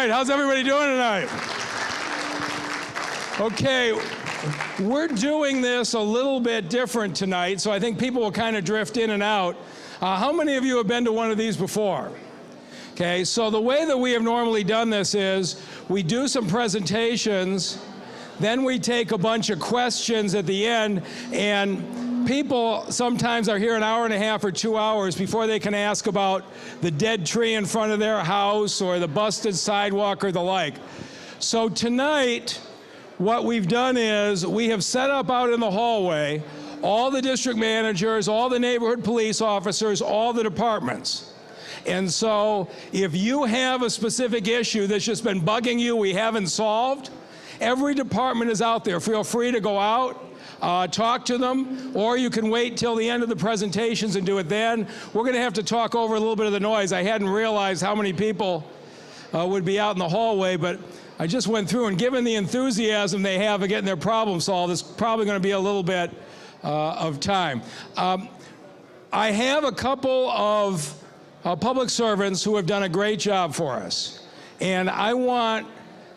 right, how's everybody doing tonight? Okay, we're doing this a little bit different tonight, so I think people will kind of drift in and out. How many of you have been to one of these before? Okay, so the way that we have normally done this is we do some presentations, then we take a bunch of questions at the end, and people sometimes are here an hour and a half or 2 hours before they can ask about the dead tree in front of their house or the busted sidewalk or the like. So tonight, what we've done is we have set up out in the hallway all the district managers, all the neighborhood police officers, all the departments. And so if you have a specific issue that's just been bugging you, we haven't solved, every department is out there. Feel free to go out, talk to them, or you can wait till the end of the presentations and do it then. We're going to have to talk over a little bit of the noise. I hadn't realized how many people would be out in the hallway, but I just went through, and given the enthusiasm they have of getting their problem solved, it's probably going to be a little bit of time. I have a couple of public servants who have done a great job for us, and I want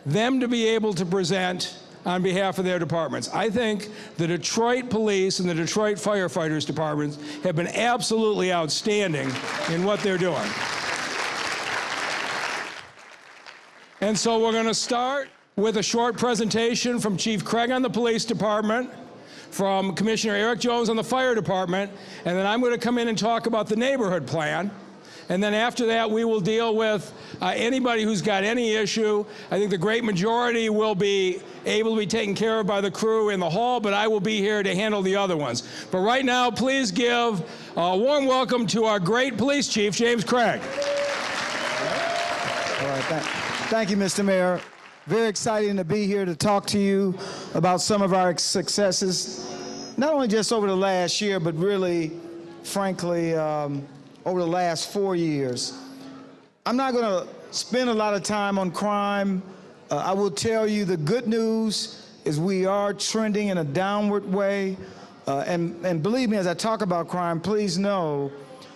them to be able to present on behalf of their departments. I think the Detroit Police and the Detroit Firefighters departments have been absolutely outstanding in what they're doing. And so we're going to start with a short presentation from Chief Craig on the police department, from Commissioner Eric Jones on the fire department, and then I'm going to come in and talk about the neighborhood plan. And then after that, we will deal with anybody who's got any issue. I think the great majority will be able to be taken care of by the crew in the hall, but I will be here to handle the other ones. But right now, please give a warm welcome to our great police chief, James Craig. All right, thank you, Mr. Mayor. Very exciting to be here to talk to you about some of our successes, not only just over the last year, but really, frankly, over the last 4 years. I'm not going to spend a lot of time on crime. I will tell you the good news is we are trending in a downward way. And believe me, as I talk about crime, please know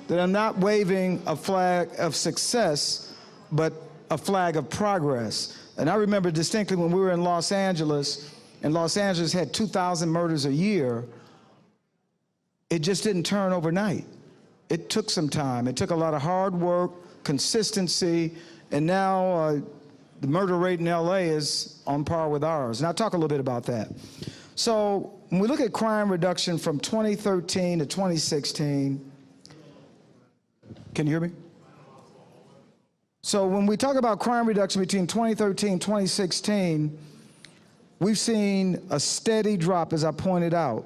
that I'm not waving a flag of success, but a flag of progress. And I remember distinctly when we were in Los Angeles, and Los Angeles had 2,000 murders a year, it just didn't turn overnight. It took some time. It took a lot of hard work, consistency, and now the murder rate in LA is on par with ours. And I'll talk a little bit about that. So when we look at crime reduction from 2013 to 2016, can you hear me? So when we talk about crime reduction between 2013 and 2016, we've seen a steady drop, as I pointed out.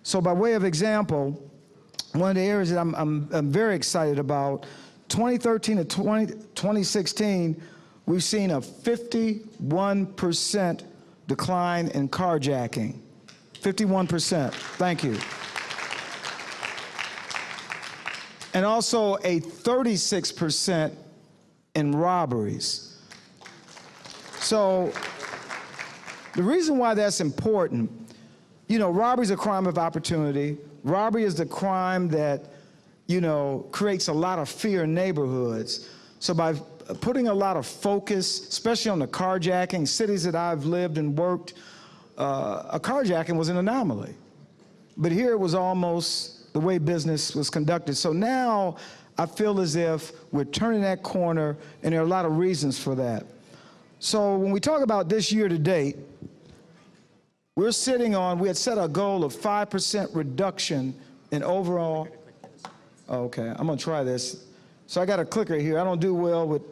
So by way of example, one of the areas that I'm very excited about, 2013 to 2016, we've seen a 51% decline in carjacking. 51%, thank you. And also a 36% in robberies. So the reason why that's important, you know, robbery is a crime of opportunity. Robbery is the crime that, you know, creates a lot of fear in neighborhoods. So by putting a lot of focus, especially on the carjacking, cities that I've lived and worked, a carjacking was an anomaly. But here it was almost the way business was conducted. So now I feel as if we're turning that corner, and there are a lot of reasons for that. So when we talk about this year to date, we had set a goal of 5% reduction in overall. Oh, okay, I'm gonna try this. So I got a clicker here. I don't do well with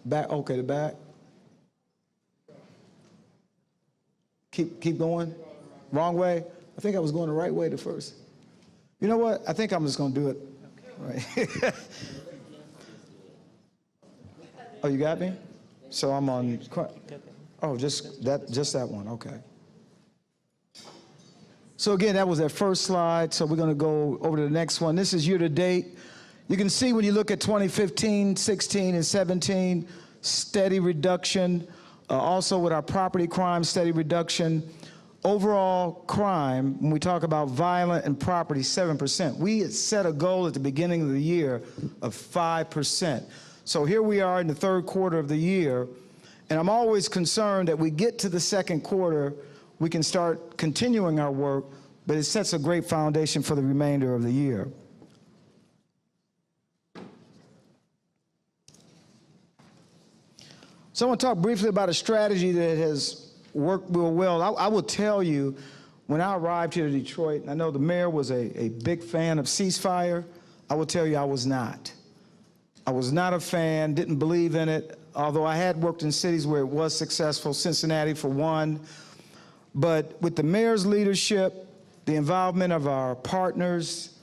back. Okay, the back. Keep going. Wrong way. I think I was going the right way the first. You know what? I think I'm just gonna do it. Right. Oh, you got me? So I'm on, oh, just that one, okay. So again, that was that first slide, so we're gonna go over to the next one. This is year to date. You can see when you look at 2015, 16, and 17, steady reduction. Also with our property crime, steady reduction. Overall crime, when we talk about violent and property, 7%. We had set a goal at the beginning of the year of 5%. So here we are in the third quarter of the year, and I'm always concerned that we get to the second quarter, we can start continuing our work, but it sets a great foundation for the remainder of the year. So I want to talk briefly about a strategy that has worked real well. I will tell you, when I arrived here to Detroit, and I know the mayor was a big fan of ceasefire, I will tell you I was not. I was not a fan, didn't believe in it, although I had worked in cities where it was successful, Cincinnati for one. But with the mayor's leadership, the involvement of our partners,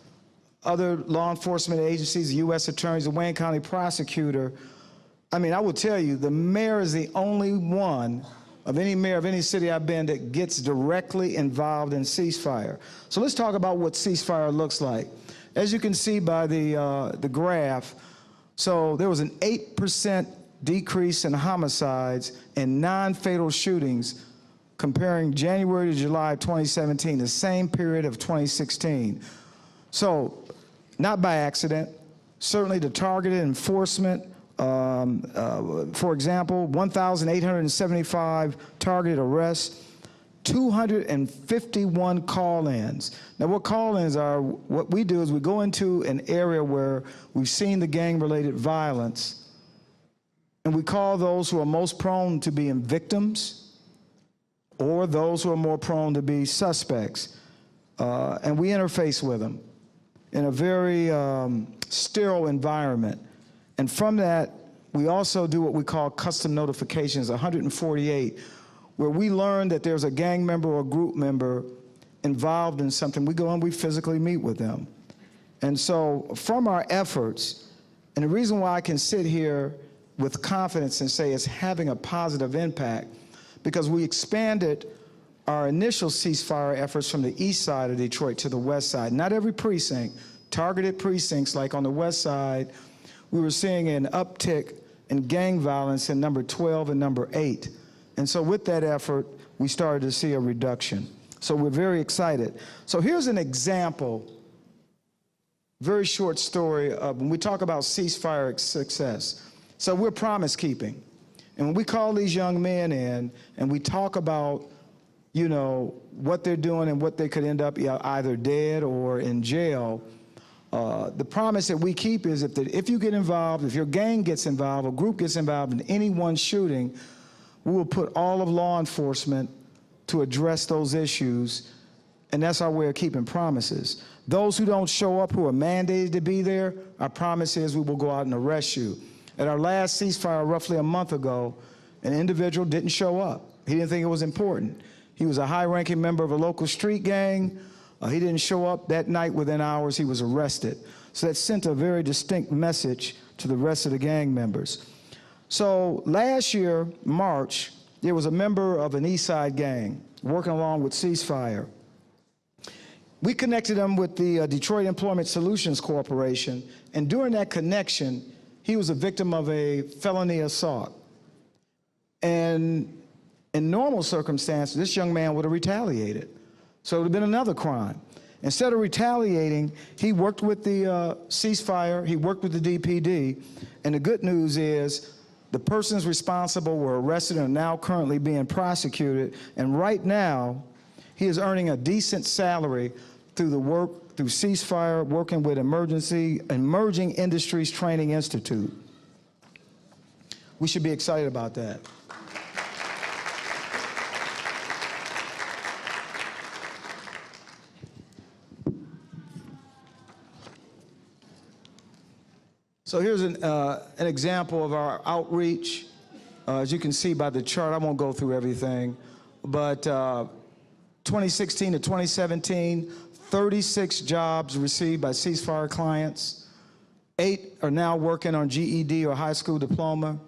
other law enforcement agencies, the U.S. attorneys, the Wayne County prosecutor, I mean, I will tell you, the mayor is the only one of any mayor of any city I've been that gets directly involved in ceasefire. So let's talk about what ceasefire looks like. As you can see by the graph, so there was an 8% decrease in homicides and non-fatal shootings comparing January to July 2017, the same period of 2016. So not by accident, certainly the targeted enforcement. For example, 1,875 targeted arrests, 251 call-ins. Now what call-ins are, what we do is we go into an area where we've seen the gang-related violence, and we call those who are most prone to being victims or those who are more prone to be suspects. And we interface with them in a very sterile environment. And from that, we also do what we call custom notifications, 148, where we learn that there's a gang member or a group member involved in something. We go and we physically meet with them. And so from our efforts, and the reason why I can sit here with confidence and say it's having a positive impact, because we expanded our initial ceasefire efforts from the east side of Detroit to the west side. Not every precinct, targeted precincts like on the west side, we were seeing an uptick in gang violence in number 12 and number 8. And so with that effort, we started to see a reduction. So we're very excited. So here's an example, very short story of when we talk about ceasefire success. So we're promise keeping. And when we call these young men in and we talk about, you know, what they're doing and what they could end up either dead or in jail, the promise that we keep is if you get involved, if your gang gets involved, a group gets involved in any one shooting, we will put all of law enforcement to address those issues, and that's our way of keeping promises. Those who don't show up, who are mandated to be there, our promise is we will go out and arrest you. At our last ceasefire roughly a month ago, an individual didn't show up. He didn't think it was important. He was a high-ranking member of a local street gang. He didn't show up that night. Within hours, he was arrested. So that sent a very distinct message to the rest of the gang members. So last year, March, there was a member of an East Side gang working along with ceasefire. We connected him with the Detroit Employment Solutions Corporation, and during that connection, he was a victim of a felony assault. And in normal circumstances, this young man would have retaliated. So it would have been another crime. Instead of retaliating, he worked with the ceasefire, he worked with the DPD, and the good news is the persons responsible were arrested and are now currently being prosecuted, and right now, he is earning a decent salary through the work, through ceasefire, working with Emerging Industries Training Institute. We should be excited about that. So here's an example of our outreach. As you can see by the chart, I won't go through everything, but 2016 to 2017, 36 jobs received by ceasefire clients. 8 are now working on GED or high school diploma.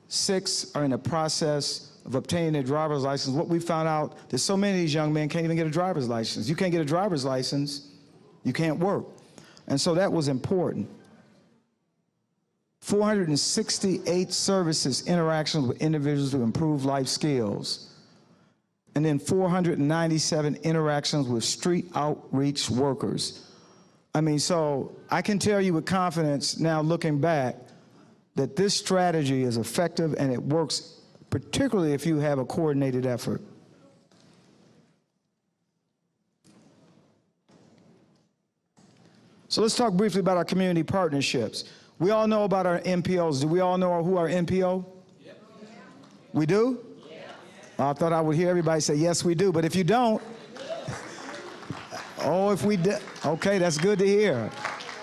6 are in the process of obtaining their driver's license. What we found out, there's so many of these young men can't even get a driver's license. You can't get a driver's license, you can't work. And so that was important. 468 services, interactions with individuals to improve life skills. and then 497 interactions with street outreach workers. I mean, so I can tell you with confidence now looking back that this strategy is effective and it works, particularly if you have a coordinated effort. So let's talk briefly about our community partnerships. We all know about our MPOs. Do we all know who our MPO? Yep. We do? I thought I would hear everybody say, yes, we do. But if you don't, oh, if we do, okay, that's good to hear.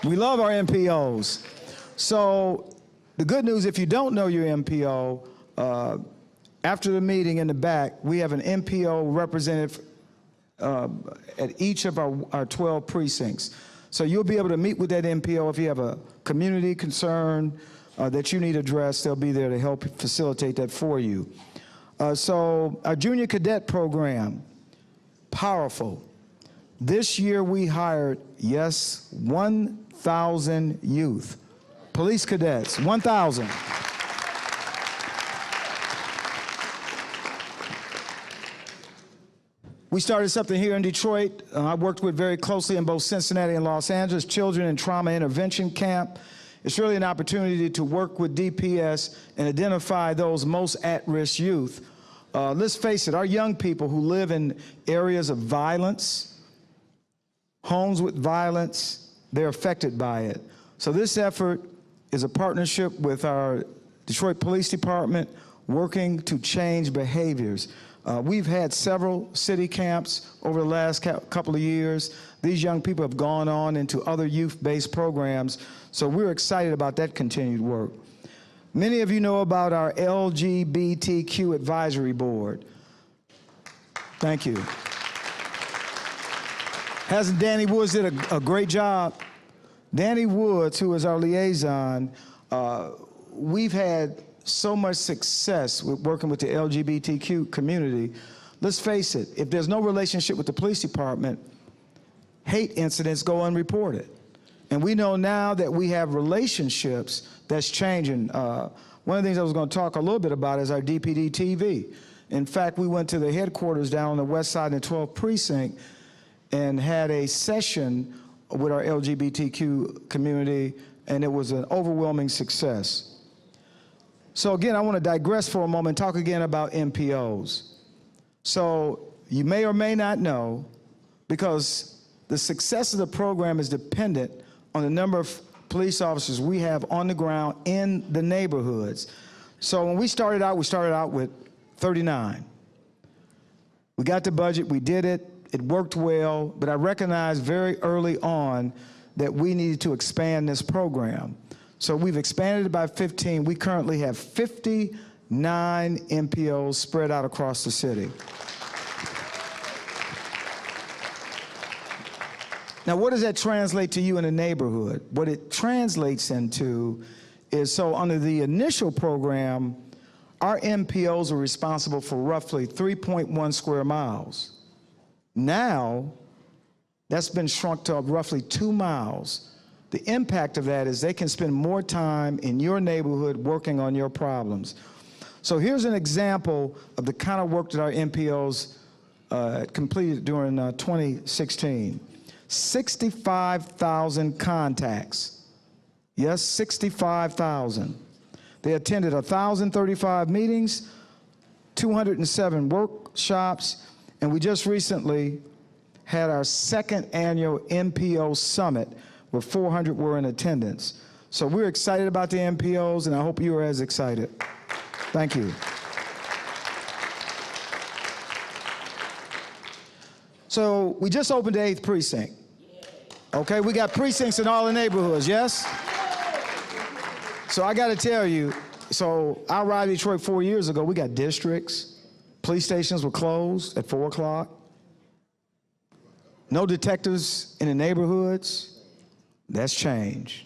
We love our MPOs. So the good news, if you don't know your MPO, after the meeting in the back, we have an MPO representative at each of our 12 precincts. So you'll be able to meet with that MPO if you have a community concern that you need addressed. They'll be there to help facilitate that for you. So our junior cadet program, powerful. This year we hired, yes, 1,000 youth, police cadets, 1,000. We started something here in Detroit. I worked with very closely in both Cincinnati and Los Angeles, Children in Trauma Intervention Camp. It's really an opportunity to work with DPS and identify those most at-risk youth. Let's face it, our young people who live in areas of violence, homes with violence, they're affected by it. So this effort is a partnership with our Detroit Police Department working to change behaviors. We've had several city camps over the last couple of years. These young people have gone on into other youth-based programs, so we're excited about that continued work. Many of you know about our LGBTQ Advisory Board. Thank you. Hasn't Danny Woods did a great job? Danny Woods, who is our liaison, we've had so much success with working with the LGBTQ community. Let's face it, if there's no relationship with the police department, hate incidents go unreported. And we know now that we have relationships that's changing. One of the things I was going to talk a little bit about is our DPD TV. In fact, we went to the headquarters down on the west side in the 12th precinct and had a session with our LGBTQ community, and it was an overwhelming success. So again, I want to digress for a moment and talk again about MPOs. So you may or may not know, because the success of the program is dependent on the number of police officers we have on the ground in the neighborhoods. So when we started out with 39. We got the budget, we did it, it worked well, but I recognized very early on that we needed to expand this program. So we've expanded it by 15. We currently have 59 MPOs spread out across the city. Now, what does that translate to you in a neighborhood? What it translates into is, so under the initial program, our MPOs are responsible for roughly 3.1 square miles. Now, that's been shrunk to roughly 2 miles. The impact of that is they can spend more time in your neighborhood working on your problems. So here's an example of the kind of work that our MPOs completed during 2016. 65,000 contacts. Yes, 65,000. They attended 1,035 meetings, 207 workshops, and we just recently had our second annual MPO Summit where 400 were in attendance. So we're excited about the MPOs, and I hope you are as excited. Thank you. So we just opened the 8th precinct. Okay, we got precincts in all the neighborhoods, yes? So I got to tell you, so I arrived in Detroit 4 years ago. We got districts. Police stations were closed at 4 o'clock. No detectives in the neighborhoods. That's changed.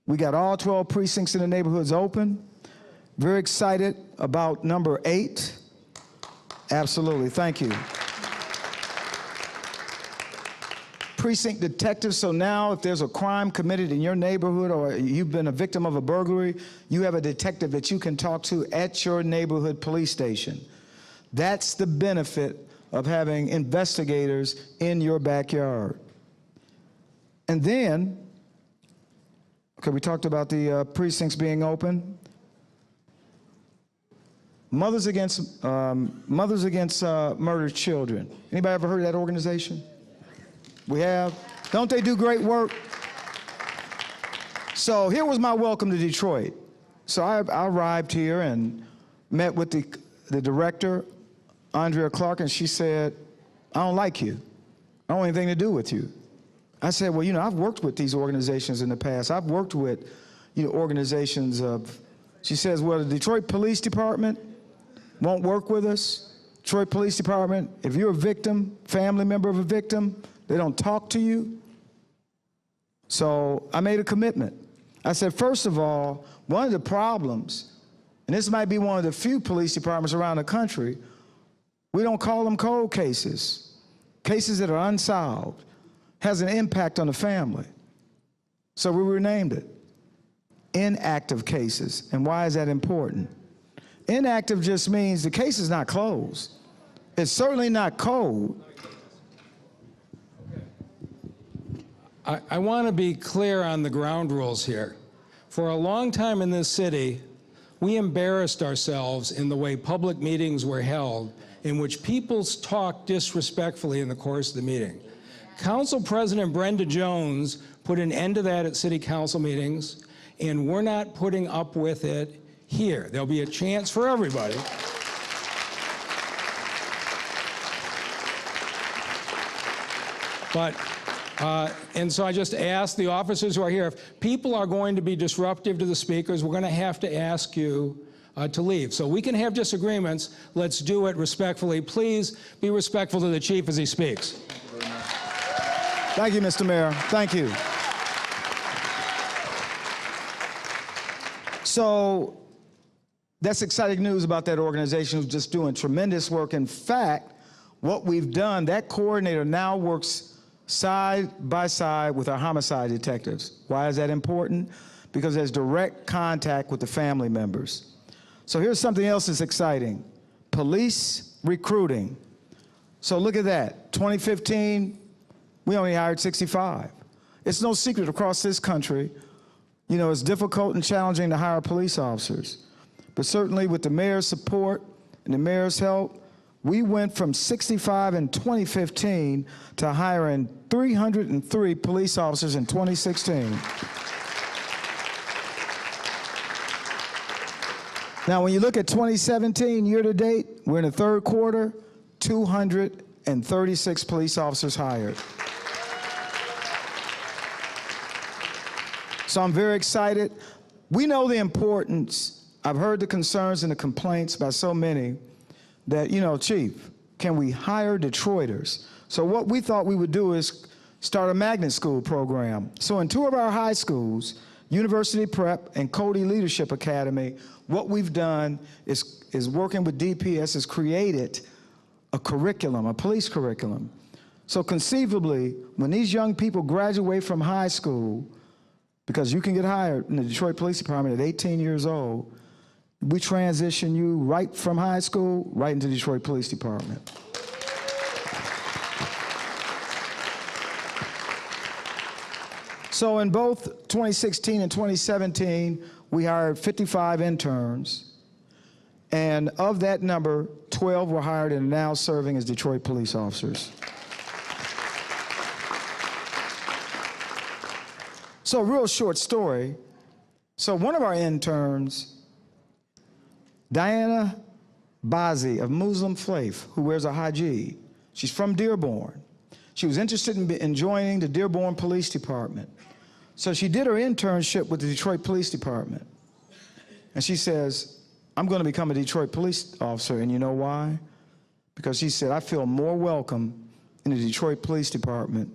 We got all 12 precincts in the neighborhoods open. Very excited about number 8. Absolutely, thank you. Precinct detectives, so now if there's a crime committed in your neighborhood or you've been a victim of a burglary, you have a detective that you can talk to at your neighborhood police station. That's the benefit of having investigators in your backyard. And then, okay, we talked about the precincts being open. Mothers Against Murdered Children. Anybody ever heard of that organization? We have. Don't they do great work? So here was my welcome to Detroit. So I arrived here and met with the director, Andrea Clark, and she said, I don't like you. I don't want anything to do with you. I said, well, I've worked with these organizations in the past. I've worked with, organizations of, she says, well, the Detroit Police Department won't work with us. Detroit Police Department, if you're a victim, family member of a victim, they don't talk to you. So I made a commitment. I said, first of all, one of the problems, and this might be one of the few police departments around the country, we don't call them cold cases. Cases that are unsolved has an impact on the family. So we renamed it inactive cases. And why is that important? Inactive just means the case is not closed. It's certainly not cold. I want to be clear on the ground rules here. For a long time in this city, we embarrassed ourselves in the way public meetings were held, in which people talked disrespectfully in the course of the meeting. Council President Brenda Jones put an end to that at city council meetings, and we're not putting up with it here. There'll be a chance for everybody. And so I just asked the officers who are here, if people are going to be disruptive to the speakers, we're going to have to ask you to leave. So we can have disagreements. Let's do it respectfully. Please be respectful to the chief as he speaks. Thank you, Mr. Mayor. Thank you. So that's exciting news about that organization who's just doing tremendous work. In fact, what we've done, that coordinator now works side by side with our homicide detectives. Why is that important? Because there's direct contact with the family members. So here's something else that's exciting. Police recruiting. So look at that. 2015, we only hired 65. It's no secret across this country, it's difficult and challenging to hire police officers. But certainly with the mayor's support and the mayor's help, we went from 65 in 2015 to hiring 303 police officers in 2016. Now, when you look at 2017 year to date, we're in the third quarter, 236 police officers hired. So I'm very excited. We know the importance. I've heard the concerns and the complaints by so many that, Chief, can we hire Detroiters? So what we thought we would do is start a magnet school program. So in two of our high schools, University Prep and Cody Leadership Academy, what we've done is working with DPS has created a curriculum, a police curriculum. So conceivably, when these young people graduate from high school, because you can get hired in the Detroit Police Department at 18 years old, we transition you right from high school right into the Detroit Police Department. So in both 2016 and 2017, we hired 55 interns. And of that number, 12 were hired and are now serving as Detroit police officers. So a real short story. So one of our interns, Diana Bazi of Muslim faith, who wears a hijab, she's from Dearborn. She was interested in joining the Dearborn Police Department. So she did her internship with the Detroit Police Department. And she says, I'm going to become a Detroit police officer, and you know why? Because she said, I feel more welcome in the Detroit Police Department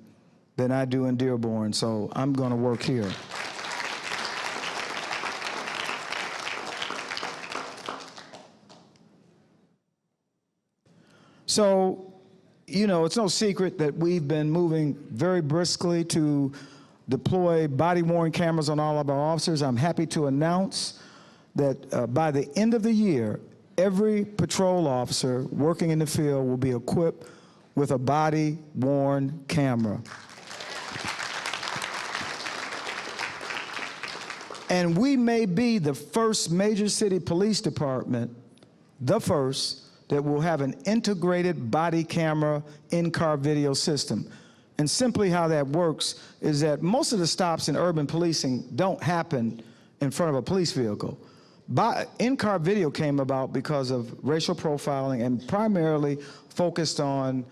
than I do in Dearborn, so I'm going to work here. So, it's no secret that we've been moving very briskly to deploy body-worn cameras on all of our officers. I'm happy to announce that by the end of the year, every patrol officer working in the field will be equipped with a body-worn camera. And we may be the first major city police department, the first, that will have an integrated body camera in-car video system. And simply how that works is that most of the stops in urban policing don't happen in front of a police vehicle. In-car video came about because of racial profiling and primarily focused on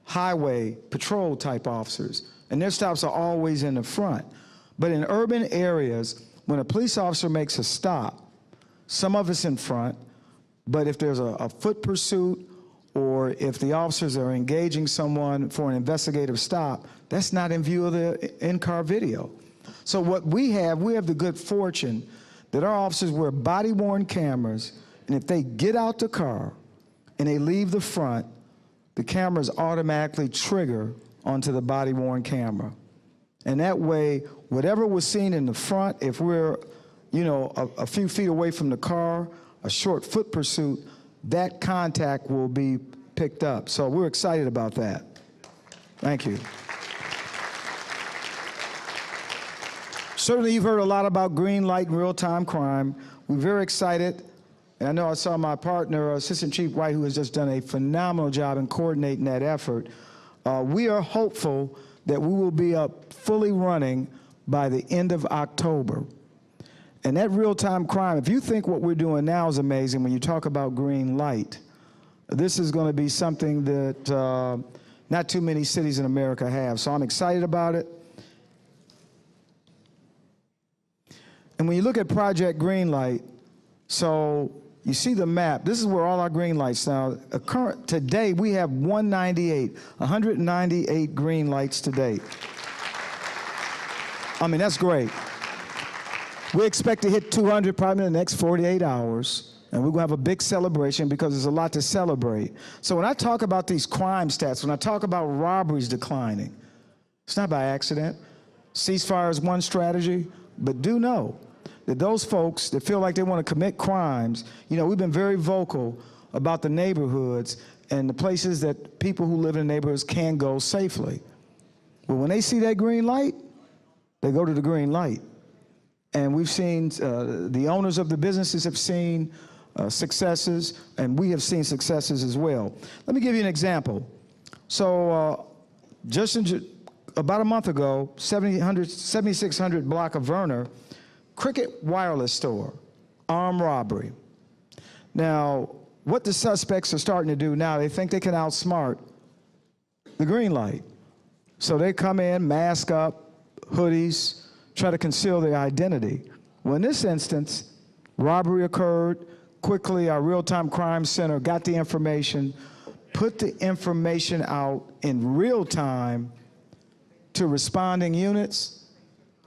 highway patrol type officers. And their stops are always in the front. But in urban areas, when a police officer makes a stop, some of it's in front, but if there's a foot pursuit or if the officers are engaging someone for an investigative stop, that's not in view of the in-car video. So what we have the good fortune that our officers wear body-worn cameras, and if they get out the car and they leave the front, the cameras automatically trigger onto the body-worn camera. And that way, whatever was seen in the front, if we're, a few feet away from the car, a short foot pursuit, that contact will be picked up. So we're excited about that. Thank you. Certainly you've heard a lot about green light and real-time crime. We're very excited. And I know I saw my partner, Assistant Chief White, who has just done a phenomenal job in coordinating that effort. We are hopeful that we will be up fully running by the end of October. And that real-time crime, if you think what we're doing now is amazing, when you talk about green light, this is going to be something that not too many cities in America have. So I'm excited about it. And when you look at Project Greenlight, so you see the map. This is where all our green lights now. Today we have 198 green lights to date. I mean, that's great. We expect to hit 200 probably in the next 48 hours, and we're going to have a big celebration because there's a lot to celebrate. So when I talk about these crime stats, when I talk about robberies declining, it's not by accident. Ceasefire is one strategy, but do know that those folks that feel like they want to commit crimes, we've been very vocal about the neighborhoods and the places that people who live in the neighborhoods can go safely. But when they see that green light, they go to the green light. And we've seen, the owners of the businesses have seen successes, and we have seen successes as well. Let me give you an example. So just about a month ago, 7600 block of Verner, Cricket Wireless Store, armed robbery. Now, what the suspects are starting to do now, they think they can outsmart the green light. So they come in, mask up, hoodies, try to conceal their identity. Well, in this instance, robbery occurred. Quickly, our real-time crime center got the information, put the information out in real time to responding units,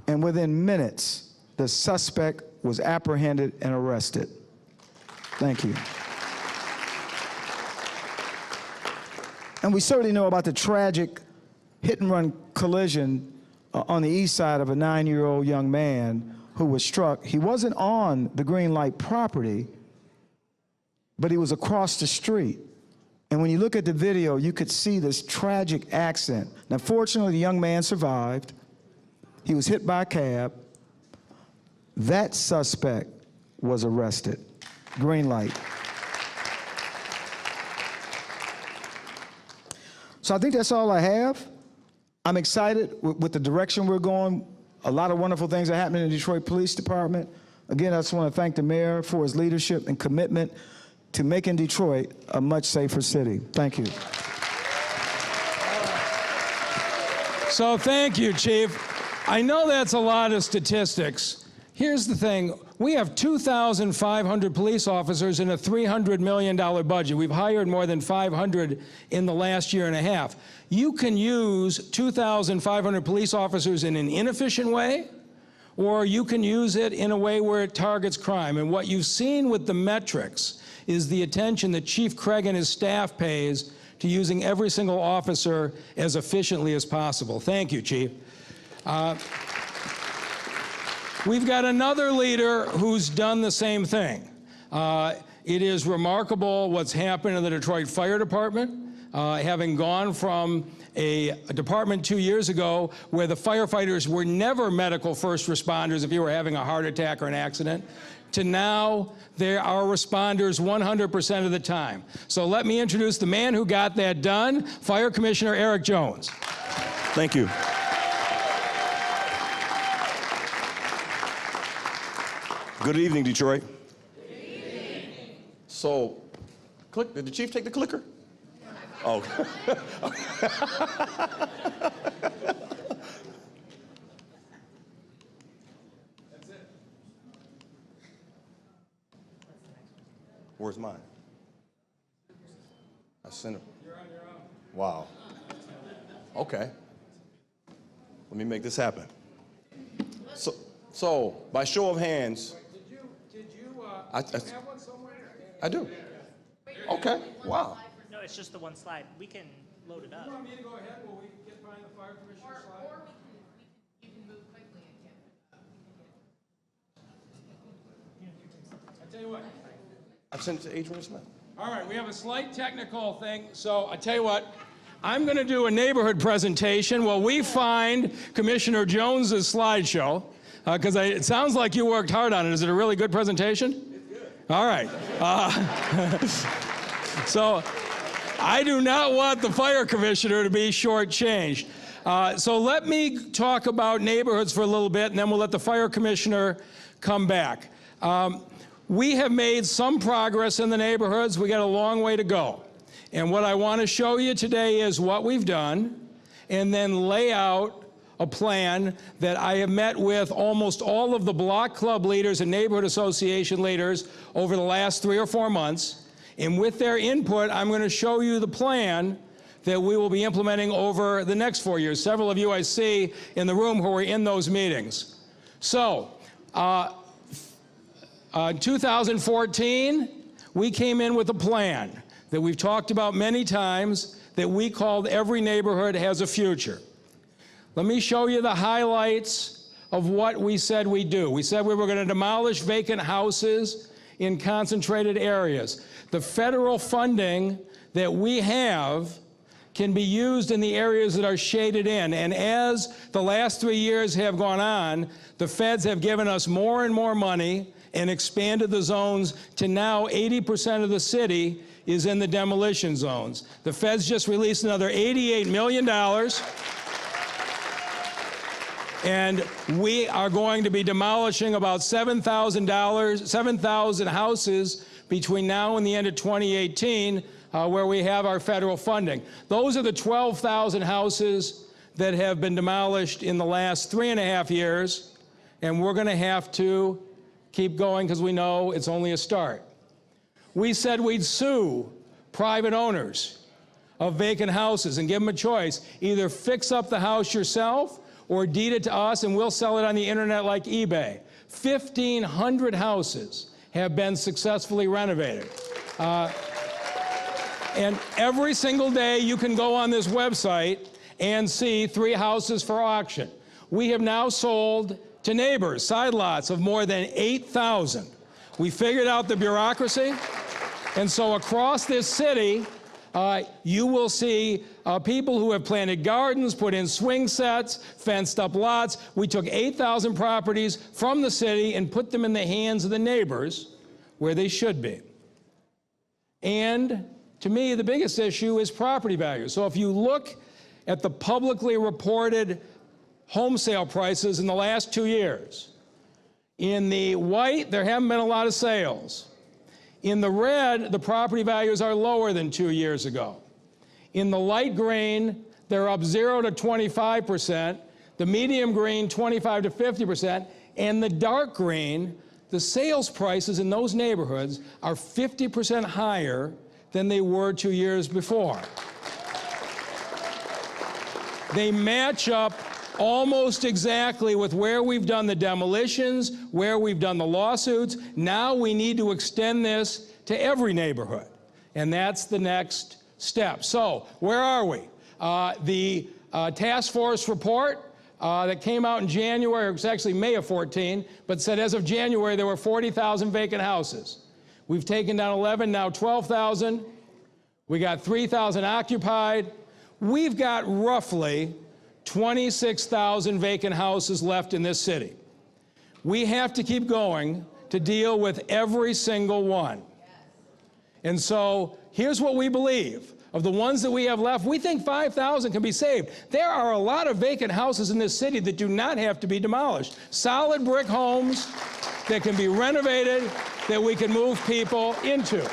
and within minutes, the suspect was apprehended and arrested. Thank you. And we certainly know about the tragic hit-and-run collision on the east side of a 9-year-old young man who was struck. He wasn't on the green light property, but he was across the street. And when you look at the video, you could see this tragic accident. Now, fortunately, the young man survived. He was hit by a cab. That suspect was arrested. Green light. So I think that's all I have. I'm excited with the direction we're going. A lot of wonderful things are happening in the Detroit Police Department. Again, I just want to thank the mayor for his leadership and commitment to making Detroit a much safer city. Thank you. So thank you, Chief. I know that's a lot of statistics. Here's the thing. We have 2,500 police officers in a $300 million budget. We've hired more than 500 in the last year and a half. You can use 2,500 police officers in an inefficient way, or you can use it in a way where it targets crime. And what you've seen with the metrics is the attention that Chief Craig and his staff pays to using every single officer as efficiently as possible. Thank you, Chief. We've got another leader who's done the same thing. It is remarkable what's happened in the Detroit Fire Department, having gone from a department 2 years ago where the firefighters were never medical first responders if you were having a heart attack or an accident, to now they are responders 100% of the time. So let me introduce the man who got that done, Fire Commissioner Eric Jones. Thank you. Good evening, Detroit. Good evening. So, did the chief take the clicker? Oh. That's it. Where's mine? I sent it. You're on your own. Wow. Okay. Let me make this happen. So by show of hands. Did you I have one somewhere? I do. Okay. Wow. No, it's just the one slide. We can load it up. You want me to go ahead? Will we get behind the fire commissioner slide? Or you can move quickly and get. I tell you what. I sent it to Adrian Smith. All right, we have a slight technical thing. So I tell you what, I'm going to do a neighborhood presentation while we find Commissioner Jones's slideshow, because it sounds like you worked hard on it. Is it a really good presentation? It's good. All right. So I do not want the fire commissioner to be shortchanged. So let me talk about neighborhoods for a little bit, and then we'll let the fire commissioner come back. We have made some progress in the neighborhoods. We got a long way to go. And what I want to show you today is what we've done, and then lay out a plan that I have met with almost all of the block club leaders and neighborhood association leaders over the last 3 or 4 months. And with their input, I'm going to show you the plan that we will be implementing over the next 4 years. Several of you I see in the room who were in those meetings. So, in 2014, we came in with a plan that we've talked about many times that we called Every Neighborhood Has a Future. Let me show you the highlights of what we said we'd do. We said we were going to demolish vacant houses in concentrated areas. The federal funding that we have can be used in the areas that are shaded in. And as the last 3 years have gone on, the feds have given us more and more money and expanded the zones to now 80% of the city is in the demolition zones. The feds just released another $88 million. And we are going to be demolishing about 7,000 houses between now and the end of 2018, where we have our federal funding. Those are the 12,000 houses that have been demolished in the last 3.5 years, and we're going to have to keep going because we know it's only a start. We said we'd sue private owners of vacant houses and give them a choice. Either fix up the house yourself or deed it to us and we'll sell it on the internet like eBay. 1,500 houses have been successfully renovated. And every single day you can go on this website and see 3 houses for auction. We have now sold to neighbors side lots of more than 8,000. We figured out the bureaucracy, and so across this city, you will see people who have planted gardens, put in swing sets, fenced up lots. We took 8,000 properties from the city and put them in the hands of the neighbors where they should be. And to me, the biggest issue is property value. So if you look at the publicly reported home sale prices in the last 2 years, in the white, there haven't been a lot of sales. In the red, the property values are lower than 2 years ago. In the light green, they're up 0 to 25%, the medium green, 25 to 50%, and the dark green, the sales prices in those neighborhoods are 50% higher than they were 2 years before. They match up almost exactly with where we've done the demolitions, where we've done the lawsuits. Now we need to extend this to every neighborhood, and that's the next step. So where are we? The task force report that came out in January, it was actually May of 14, but said as of January there were 40,000 vacant houses. We've taken down 11, now 12,000. We got 3,000 occupied. We've got roughly 26,000 vacant houses left in this city. We have to keep going to deal with every single one. And so here's what we believe. Of the ones that we have left, we think 5,000 can be saved. There are a lot of vacant houses in this city that do not have to be demolished. Solid brick homes that can be renovated, that we can move people into.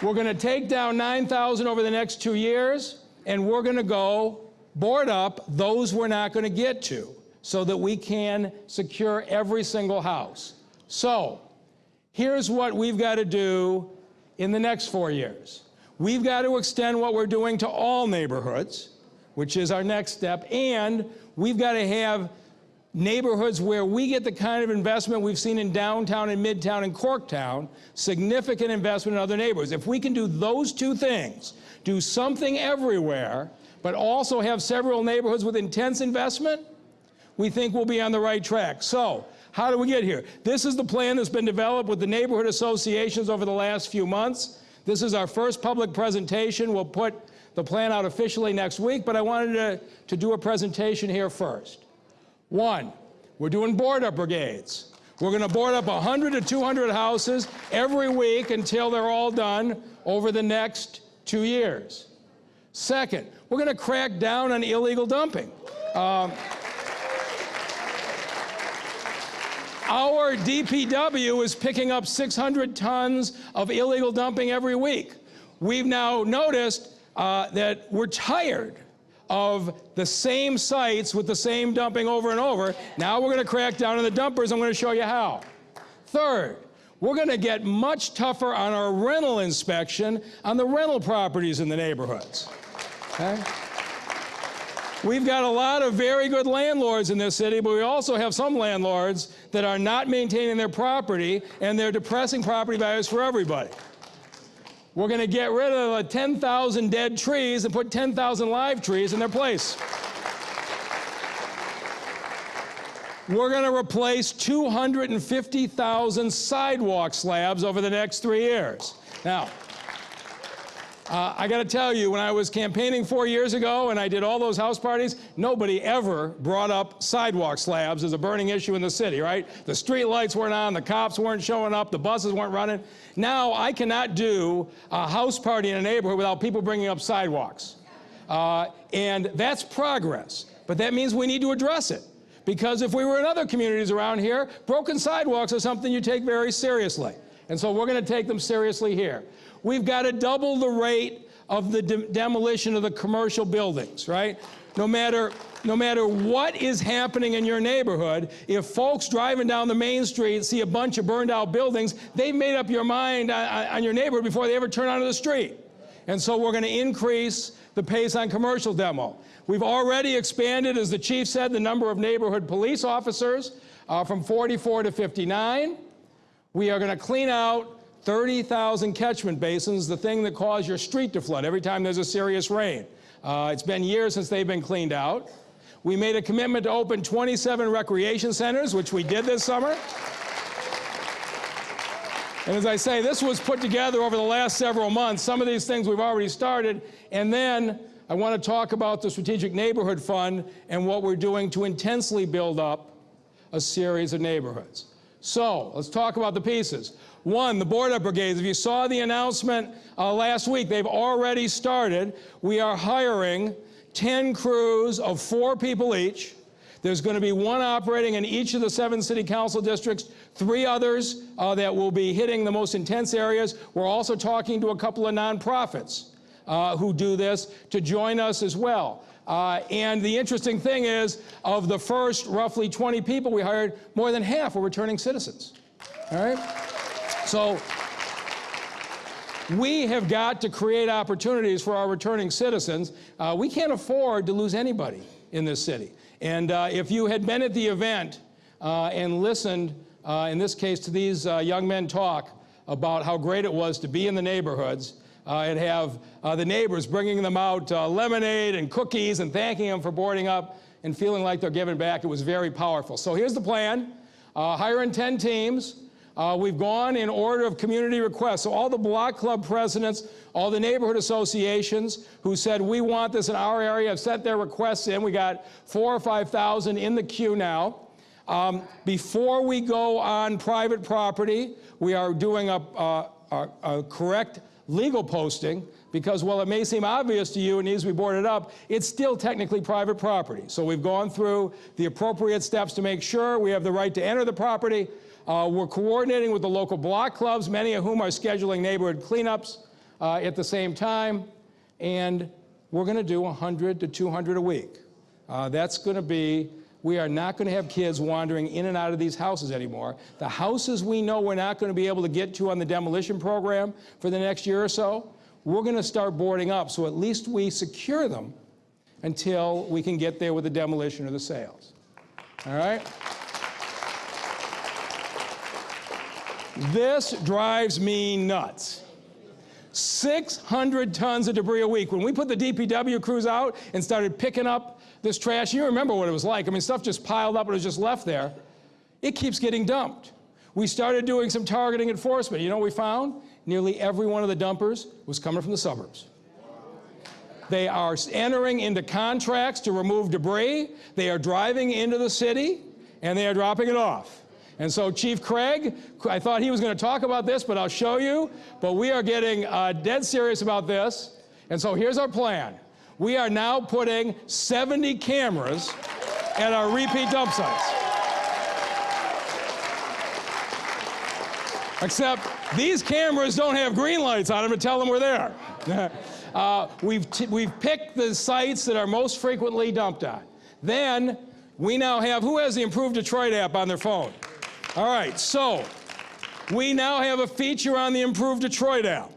We're going to take down 9,000 over the next 2 years, and we're going to go board up those we're not going to get to so that we can secure every single house. So here's what we've got to do in the next 4 years. We've got to extend what we're doing to all neighborhoods, which is our next step, and we've got to have neighborhoods where we get the kind of investment we've seen in downtown and midtown and Corktown, significant investment in other neighborhoods. If we can do those two things, do something everywhere, but also have several neighborhoods with intense investment, we think we'll be on the right track. So, how do we get here? This is the plan that's been developed with the neighborhood associations over the last few months. This is our first public presentation. We'll put the plan out officially next week, but I wanted to do a presentation here first. One, we're doing board-up brigades. We're going to board up 100 to 200 houses every week until they're all done over the next 2 years. Second, we're going to crack down on illegal dumping. Our DPW is picking up 600 tons of illegal dumping every week. We've now noticed that we're tired of the same sites with the same dumping over and over. Now we're going to crack down on the dumpers. I'm going to show you how. Third, we're going to get much tougher on our rental inspection on the rental properties in the neighborhoods. Okay? We've got a lot of very good landlords in this city, but we also have some landlords that are not maintaining their property, and they're depressing property values for everybody. We're going to get rid of the 10,000 dead trees and put 10,000 live trees in their place. We're going to replace 250,000 sidewalk slabs over the next 3 years. Now, I got to tell you, when I was campaigning 4 years ago and I did all those house parties, nobody ever brought up sidewalk slabs as a burning issue in the city, right? The street lights weren't on, the cops weren't showing up, the buses weren't running. Now I cannot do a house party in a neighborhood without people bringing up sidewalks. And that's progress, but that means we need to address it. Because if we were in other communities around here, broken sidewalks are something you take very seriously. And so we're going to take them seriously here. We've got to double the rate of the demolition of the commercial buildings, right? No matter what is happening in your neighborhood, if folks driving down the main street see a bunch of burned out buildings, they've made up your mind on your neighborhood before they ever turn onto the street. And so we're going to increase the pace on commercial demo. We've already expanded, as the chief said, the number of neighborhood police officers from 44 to 59. We are going to clean out 30,000 catchment basins, the thing that caused your street to flood every time there's a serious rain. It's been years since they've been cleaned out. We made a commitment to open 27 recreation centers, which we did this summer. And as I say, this was put together over the last several months. Some of these things we've already started. And then I want to talk about the Strategic Neighborhood Fund and what we're doing to intensely build up a series of neighborhoods. So let's talk about the pieces. One, the board-up brigades. If you saw the announcement last week, they've already started. We are hiring 10 crews of 4 people each. There's going to be 1 operating in each of the 7 city council districts, 3 others that will be hitting the most intense areas. We're also talking to a couple of nonprofits who do this to join us as well. And the interesting thing is, of the first roughly 20 people we hired, more than half were returning citizens. All right? So we have got to create opportunities for our returning citizens. We can't afford to lose anybody in this city. And if you had been at the event and listened, in this case, to these young men talk about how great it was to be in the neighborhoods, and have the neighbors bringing them out lemonade and cookies and thanking them for boarding up and feeling like they're giving back, it was very powerful. So here's the plan. Hiring 10 teams. We've gone in order of community requests. So all the block club presidents, all the neighborhood associations who said we want this in our area have sent their requests in. We got 4,000 or 5,000 in the queue now. Before we go on private property, we are doing a correct legal posting because while it may seem obvious to you it needs to be boarded up, it's still technically private property. So we've gone through the appropriate steps to make sure we have the right to enter the property. We're coordinating with the local block clubs, many of whom are scheduling neighborhood cleanups at the same time. And we're going to do 100 to 200 a week. That's going to be, we are not going to have kids wandering in and out of these houses anymore. The houses we know we're not going to be able to get to on the demolition program for the next year or so, we're going to start boarding up so at least we secure them until we can get there with the demolition or the sales. All right? This drives me nuts. 600 tons of debris a week. When we put the DPW crews out and started picking up this trash, you remember what it was like. I mean, stuff just piled up and it was just left there. It keeps getting dumped. We started doing some targeting enforcement. You know what we found? Nearly every one of the dumpers was coming from the suburbs. They are entering into contracts to remove debris. They are driving into the city, and they are dropping it off. And so Chief Craig, I thought he was going to talk about this, but I'll show you. But we are getting dead serious about this. And so here's our plan. We are now putting 70 cameras at our repeat dump sites. Except these cameras don't have green lights on them to tell them we're there. We've picked the sites that are most frequently dumped on. Then we now have, who has the Improve Detroit app on their phone? All right, so we now have a feature on the Improve Detroit app.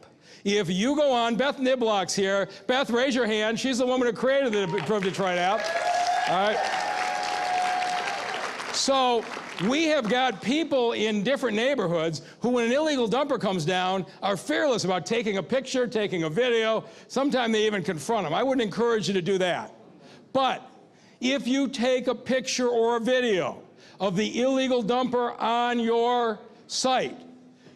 If you go on, Beth Niblock's here. Beth, raise your hand. She's the woman who created the Improve Detroit app. All right. So we have got people in different neighborhoods who, when an illegal dumper comes down, are fearless about taking a picture, taking a video. Sometimes they even confront them. I wouldn't encourage you to do that. But if you take a picture or a video of the illegal dumper on your site,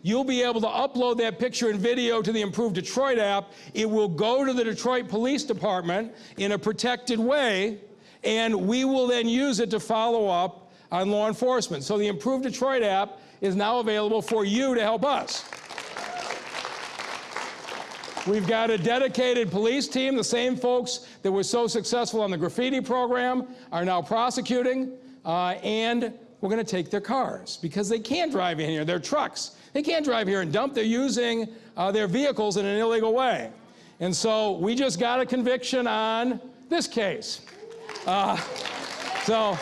you'll be able to upload that picture and video to the Improve Detroit app. It will go to the Detroit Police Department in a protected way, and we will then use it to follow up on law enforcement. So the Improve Detroit app is now available for you to help us. We've got a dedicated police team. The same folks that were so successful on the graffiti program are now prosecuting, and we're going to take their cars because they can't drive in here. Their trucks. They can't drive here and dump. They're using their vehicles in an illegal way. And so we just got a conviction on this case. So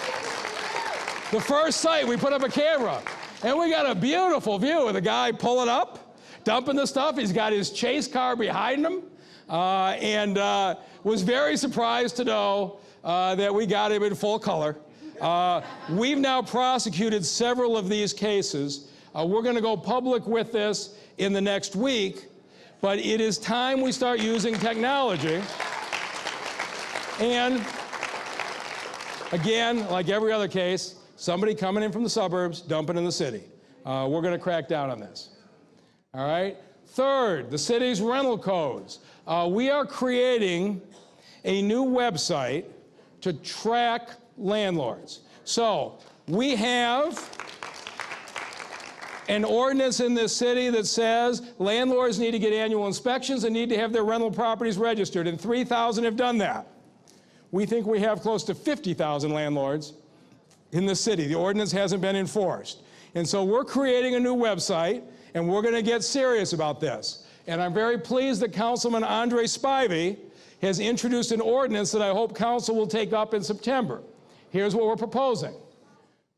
the first site, we put up a camera, and we got a beautiful view of the guy pulling up, dumping the stuff. He's got his chase car behind him, and was very surprised to know that we got him in full color. We've now prosecuted several of these cases. We're going to go public with this in the next week, but it is time we start using technology. And again, like every other case, somebody coming in from the suburbs, dumping in the city. We're going to crack down on this. All right? Third, the city's rental codes. We are creating a new website to track landlords. So we have an ordinance in this city that says landlords need to get annual inspections and need to have their rental properties registered, and 3,000 have done that. We think we have close to 50,000 landlords in the city. The ordinance hasn't been enforced. And so we're creating a new website, and we're going to get serious about this. And I'm very pleased that Councilman Andre Spivey has introduced an ordinance that I hope Council will take up in September. Here's what we're proposing.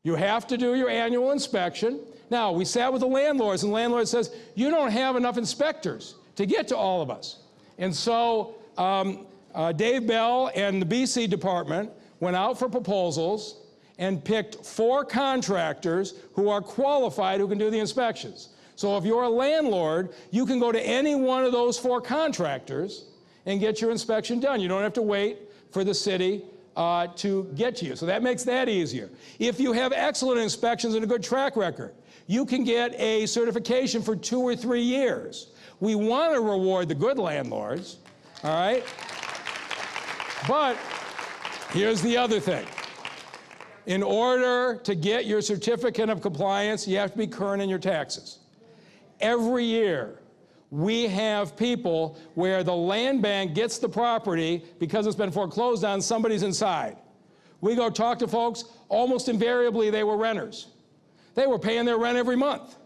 You have to do your annual inspection. Now, we sat with the landlords, and the landlord says, you don't have enough inspectors to get to all of us. And so Dave Bell and the BC department went out for proposals and picked 4 contractors who are qualified who can do the inspections. So if you're a landlord, you can go to any one of those 4 contractors and get your inspection done. You don't have to wait for the city to get to you. So that makes that easier. If you have excellent inspections and a good track record, you can get a certification for 2 or 3 years. We want to reward the good landlords, all right? But here's the other thing. In order to get your certificate of compliance, you have to be current in your taxes. Every year, we have people where the land bank gets the property because it's been foreclosed on, somebody's inside. We go talk to folks, almost invariably they were renters. They were paying their rent every month.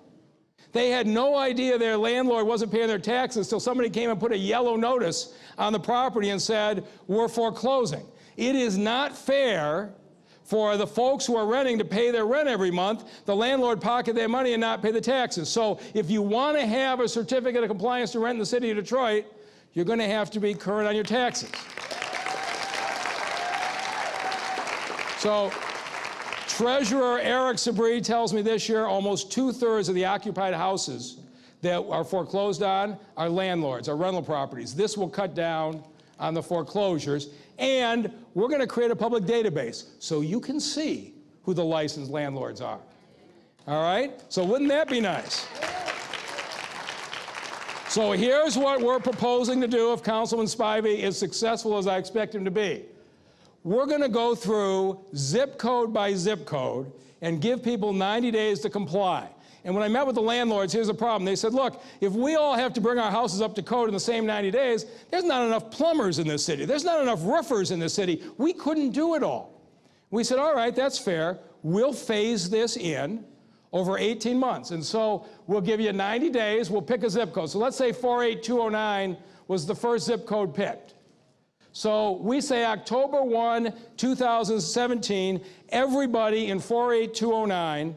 They had no idea their landlord wasn't paying their taxes till somebody came and put a yellow notice on the property and said, we're foreclosing. It is not fair for the folks who are renting to pay their rent every month, the landlord pocket their money and not pay the taxes. So if you want to have a certificate of compliance to rent in the city of Detroit, you're going to have to be current on your taxes. So Treasurer Eric Sabri tells me this year almost 2/3 of the occupied houses that are foreclosed on are landlords, are rental properties. This will cut down on the foreclosures. And we're going to create a public database so you can see who the licensed landlords are. All right? So wouldn't that be nice? So here's what we're proposing to do if Councilman Spivey is successful as I expect him to be. We're going to go through zip code by zip code and give people 90 days to comply. And when I met with the landlords, here's the problem. They said, look, if we all have to bring our houses up to code in the same 90 days, there's not enough plumbers in this city. There's not enough roofers in this city. We couldn't do it all. We said, all right, that's fair. We'll phase this in over 18 months. And so we'll give you 90 days. We'll pick a zip code. So let's say 48209 was the first zip code picked. So we say October 1, 2017, everybody in 48209,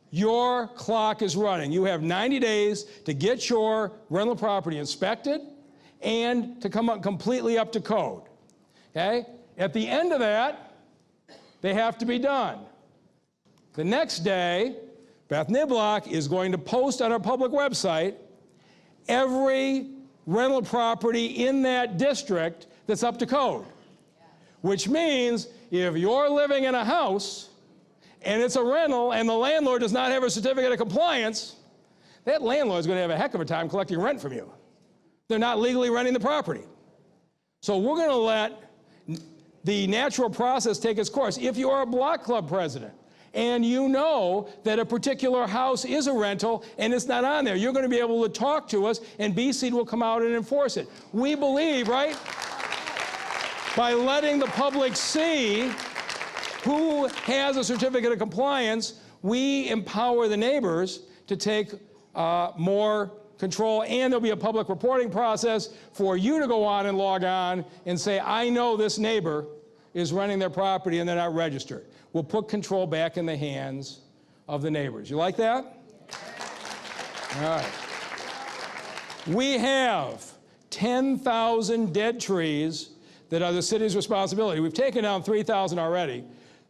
your clock is running. You have 90 days to get your rental property inspected and to come up completely up to code. Okay? At the end of that, they have to be done. The next day, Beth Niblock is going to post on our public website every rental property in that district that's up to code. Which means if you're living in a house and it's a rental and the landlord does not have a certificate of compliance, that landlord is going to have a heck of a time collecting rent from you. They're not legally renting the property. So we're going to let the natural process take its course. If you are a block club president and you know that a particular house is a rental and it's not on there, you're going to be able to talk to us and BSeed will come out and enforce it. We believe, right, by letting the public see who has a certificate of compliance, we empower the neighbors to take more control, and there'll be a public reporting process for you to go on and log on and say, I know this neighbor is renting their property and they're not registered. We'll put control back in the hands of the neighbors. You like that? All right. We have 10,000 dead trees that are the city's responsibility. We've taken down 3,000 already.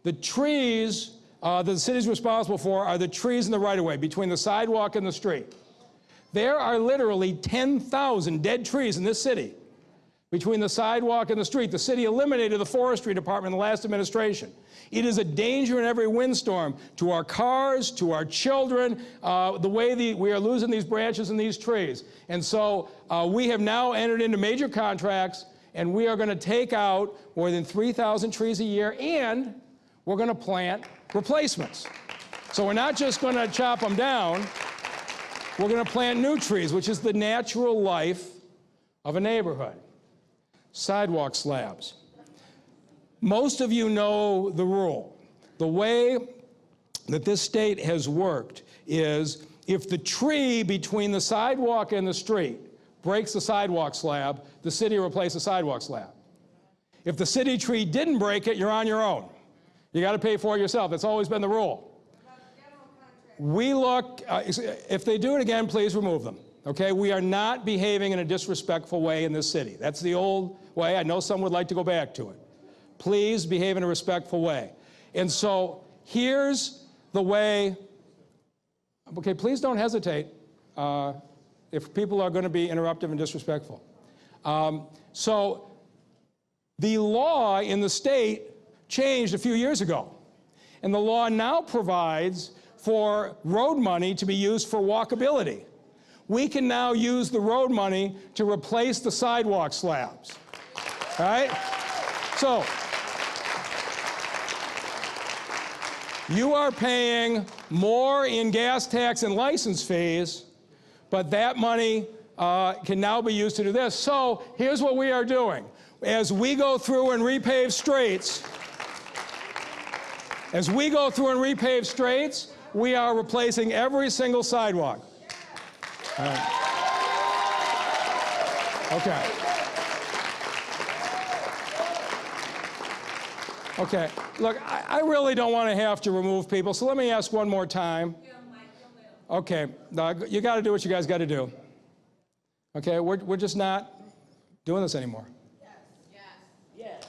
The trees that the city's responsible for are the trees in the right-of-way between the sidewalk and the street. There are literally 10,000 dead trees in this city between the sidewalk and the street. The city eliminated the forestry department in the last administration. It is a danger in every windstorm to our cars, to our children, the way we are losing these branches and these trees. And so we have now entered into major contracts, and we are going to take out more than 3,000 trees a year, and we're going to plant replacements. So we're not just going to chop them down, we're going to plant new trees, which is the natural life of a neighborhood. Sidewalk slabs. Most of you know the rule. The way that this state has worked is if the tree between the sidewalk and the street breaks the sidewalk slab, the city replaces the sidewalk slab. If the city tree didn't break it, you're on your own. You got to pay for it yourself. That's always been the rule. We look, if they do it again, please remove them. Okay? We are not behaving in a disrespectful way in this city. That's the old way. I know some would like to go back to it. Please behave in a respectful way. And so here's the way, okay, please don't hesitate if people are going to be interruptive and disrespectful. So the law in the state changed a few years ago. And the law now provides for road money to be used for walkability. We can now use the road money to replace the sidewalk slabs. All right? So, you are paying more in gas tax and license fees, but that money can now be used to do this. So here's what we are doing. As we go through and repave streets, we are replacing every single sidewalk. All right. Okay. Okay, look, I really don't want to have to remove people, so let me ask one more time. Okay, you got to do what you guys got to do. Okay, we're just not doing this anymore. Yes.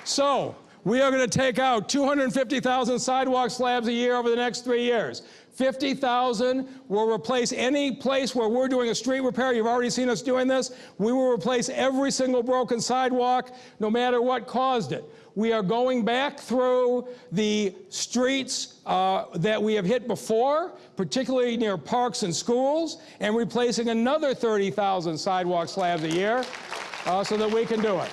So, we are going to take out 250,000 sidewalk slabs a year over the next 3 years. 50,000 will replace any place where we're doing a street repair. You've already seen us doing this. We will replace every single broken sidewalk, no matter what caused it. We are going back through the streets that we have hit before, particularly near parks and schools, and replacing another 30,000 sidewalk slabs a year so that we can do it.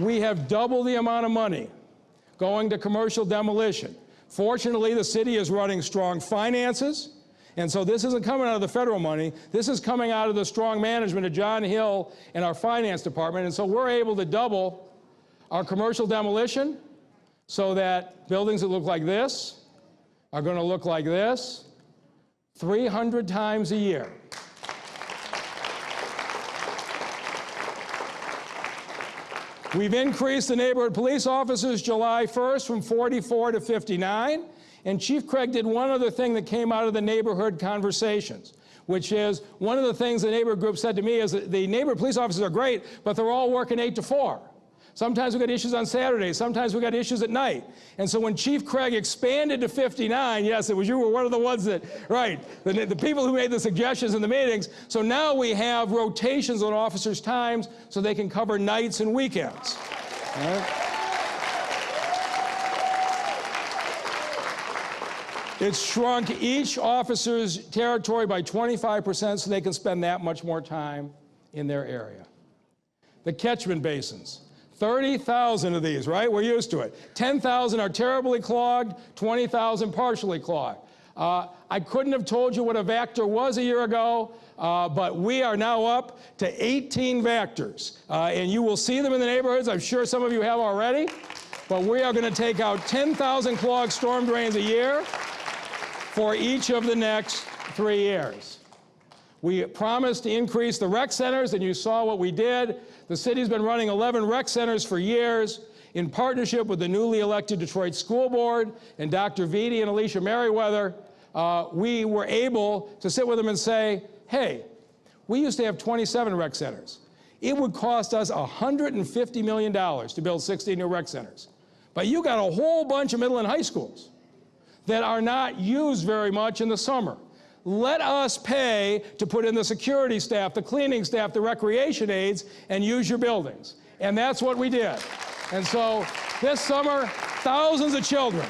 We have double the amount of money going to commercial demolition. Fortunately, the city is running strong finances, and so this isn't coming out of the federal money. This is coming out of the strong management of John Hill and our finance department, and so we're able to double our commercial demolition so that buildings that look like this are going to look like this 300 times a year. We've increased the neighborhood police officers July 1st from 44 to 59. And Chief Craig did one other thing that came out of the neighborhood conversations, which is one of the things the neighborhood group said to me is that the neighborhood police officers are great, but they're all working 8 to 4. Sometimes we got issues on Saturdays. Sometimes we got issues at night. And so when Chief Craig expanded to 59, yes, it was you were one of the ones that, right, the people who made the suggestions in the meetings. So now we have rotations on officers' times so they can cover nights and weekends. All right? It's shrunk each officer's territory by 25% so they can spend that much more time in their area. The catchment basins. 30,000 of these, right? We're used to it. 10,000 are terribly clogged, 20,000 partially clogged. I couldn't have told you what a Vactor was a year ago, but we are now up to 18 Vactors. And you will see them in the neighborhoods. I'm sure some of you have already. But we are going to take out 10,000 clogged storm drains a year for each of the next 3 years. We promised to increase the rec centers, and you saw what we did. The city's been running 11 rec centers for years in partnership with the newly elected Detroit School Board and Dr. Vitti and Alicia Merriweather. We were able to sit with them and say, hey, we used to have 27 rec centers. It would cost us $150 million to build 60 new rec centers. But you got a whole bunch of middle and high schools that are not used very much in the summer. Let us pay to put in the security staff, the cleaning staff, the recreation aides, and use your buildings. And that's what we did. And so this summer, thousands of children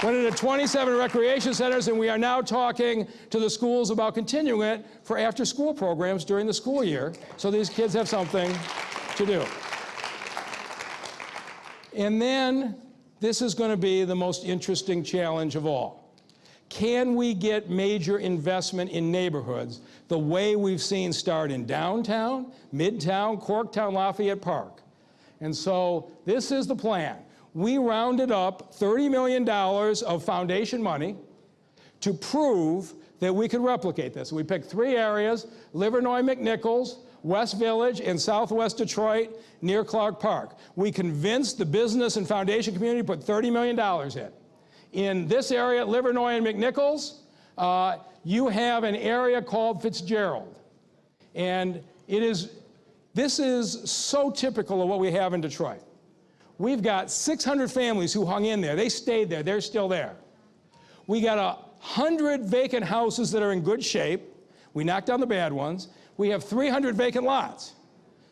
went into 27 recreation centers, and we are now talking to the schools about continuing it for after-school programs during the school year, so these kids have something to do. And then this is going to be the most interesting challenge of all. Can we get major investment in neighborhoods the way we've seen start in downtown, Midtown, Corktown, Lafayette Park? And so this is the plan. We rounded up $30 million of foundation money to prove that we could replicate this. We picked 3 areas, Livernois, McNichols, West Village, and Southwest Detroit near Clark Park. We convinced the business and foundation community to put $30 million in. In this area, Livernois and McNichols, you have an area called Fitzgerald. And this is so typical of what we have in Detroit. We've got 600 families who hung in there. They stayed there. They're still there. We got 100 vacant houses that are in good shape. We knocked down the bad ones. We have 300 vacant lots.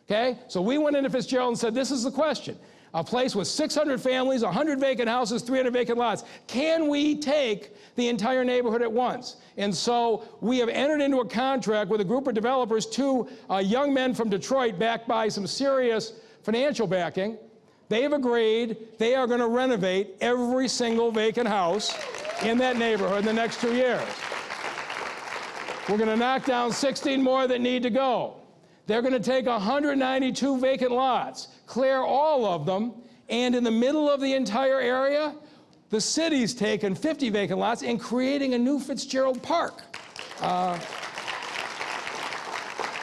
Okay? So we went into Fitzgerald and said, this is the question. A place with 600 families, 100 vacant houses, 300 vacant lots. Can we take the entire neighborhood at once? And so we have entered into a contract with a group of developers, two young men from Detroit backed by some serious financial backing. They have agreed they are going to renovate every single vacant house in that neighborhood in the next 2 years. We're going to knock down 16 more that need to go. They're going to take 192 vacant lots, clear all of them, and in the middle of the entire area, the city's taken 50 vacant lots and creating a new Fitzgerald Park.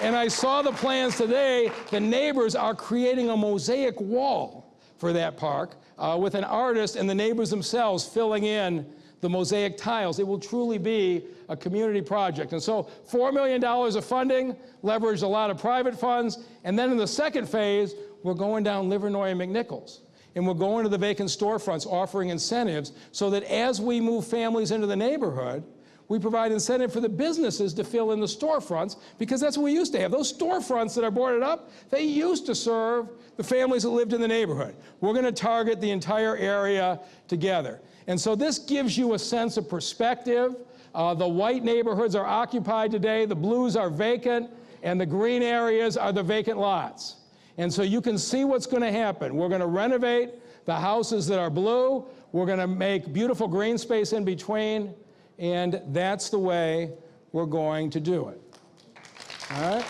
And I saw the plans today. The neighbors are creating a mosaic wall for that park with an artist and the neighbors themselves filling in the mosaic tiles. It will truly be a community project. And so $4 million of funding, leveraged a lot of private funds, and then in the second phase, we're going down Livernois and McNichols. And we're going to the vacant storefronts offering incentives so that as we move families into the neighborhood, we provide incentive for the businesses to fill in the storefronts, because that's what we used to have. Those storefronts that are boarded up, they used to serve the families that lived in the neighborhood. We're going to target the entire area together. And so this gives you a sense of perspective. The white neighborhoods are occupied today, the blues are vacant, and the green areas are the vacant lots. And so you can see what's going to happen. We're going to renovate the houses that are blue. We're going to make beautiful green space in between. And that's the way we're going to do it. All right?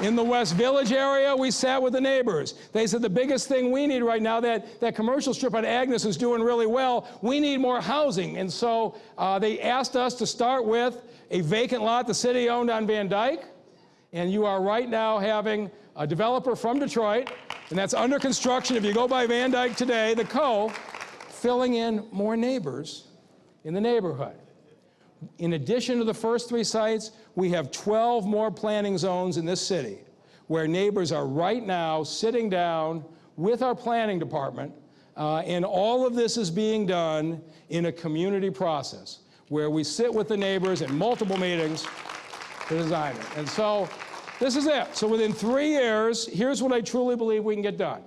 In the West Village area, we sat with the neighbors. They said the biggest thing we need right now, that commercial strip on Agnes is doing really well, we need more housing. And so they asked us to start with a vacant lot the city owned on Van Dyke. And you are right now having a developer from Detroit, and that's under construction. If you go by Van Dyke today, the Co, filling in more neighbors in the neighborhood. In addition to the first 3 sites, we have 12 more planning zones in this city where neighbors are right now sitting down with our planning department, and all of this is being done in a community process where we sit with the neighbors in multiple meetings to design it. And so this is it. So within 3 years, here's what I truly believe we can get done.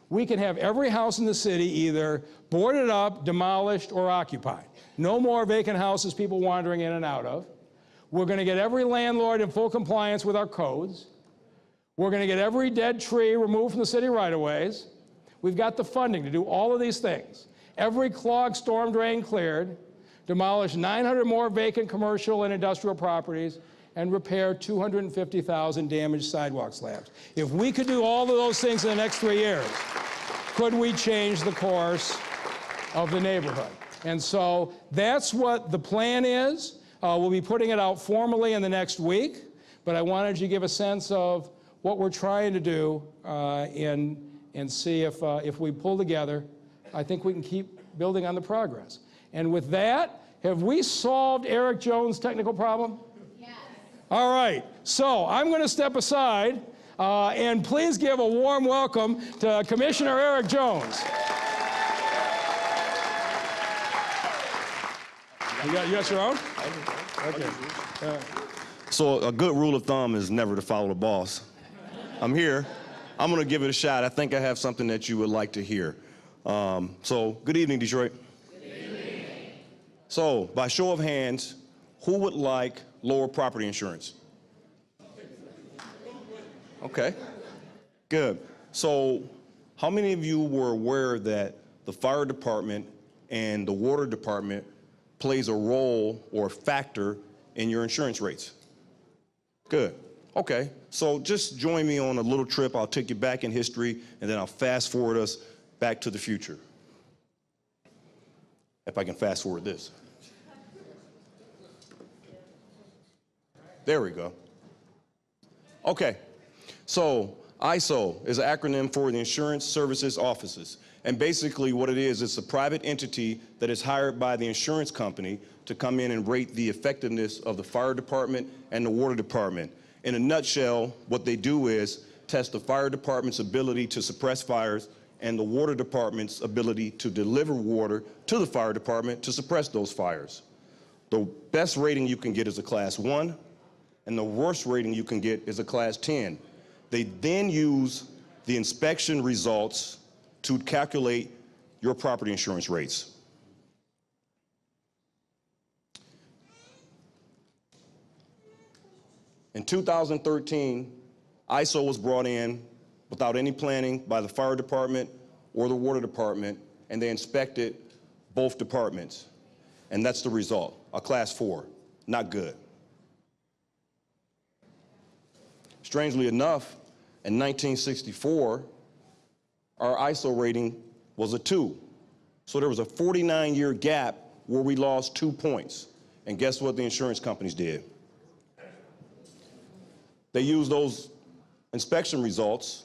We can have every house in the city either boarded up, demolished, or occupied. No more vacant houses people wandering in and out of. We're going to get every landlord in full compliance with our codes. We're going to get every dead tree removed from the city right-of-ways. We've got the funding to do all of these things. Every clogged storm drain cleared, demolish 900 more vacant commercial and industrial properties, and repair 250,000 damaged sidewalk slabs. If we could do all of those things in the next 3 years, could we change the course of the neighborhood? And so that's what the plan is. We'll be putting it out formally in the next week, but I wanted you to give a sense of what we're trying to do and see if we pull together, I think we can keep building on the progress. And with that, have we solved Eric Jones' technical problem? Yes. All right, so I'm going to step aside and please give a warm welcome to Commissioner Eric Jones. You got your own? Okay. So a good rule of thumb is never to follow the boss. I'm here. I'm going to give it a shot. I think I have something that you would like to hear. So good evening, Detroit. Good evening. So by show of hands, who would like lower property insurance? Okay, good. So how many of you were aware that the fire department and the water department plays a role or factor in your insurance rates? Good. Okay, so just join me on a little trip. I'll take you back in history, and then I'll fast forward us back to the future. If I can fast forward this. There we go. Okay, so ISO is an acronym for the Insurance Services Offices. And basically what it is, it's a private entity that is hired by the insurance company to come in and rate the effectiveness of the fire department and the water department. In a nutshell, what they do is test the fire department's ability to suppress fires and the water department's ability to deliver water to the fire department to suppress those fires. The best rating you can get is a class 1, and the worst rating you can get is a Class 10. They then use the inspection results to calculate your property insurance rates. In 2013, ISO was brought in without any planning by the fire department or the water department, and they inspected both departments. And that's the result, a Class 4, not good. Strangely enough, in 1964, our ISO rating was a 2. So there was a 49-year gap where we lost 2 points. And guess what the insurance companies did? They used those inspection results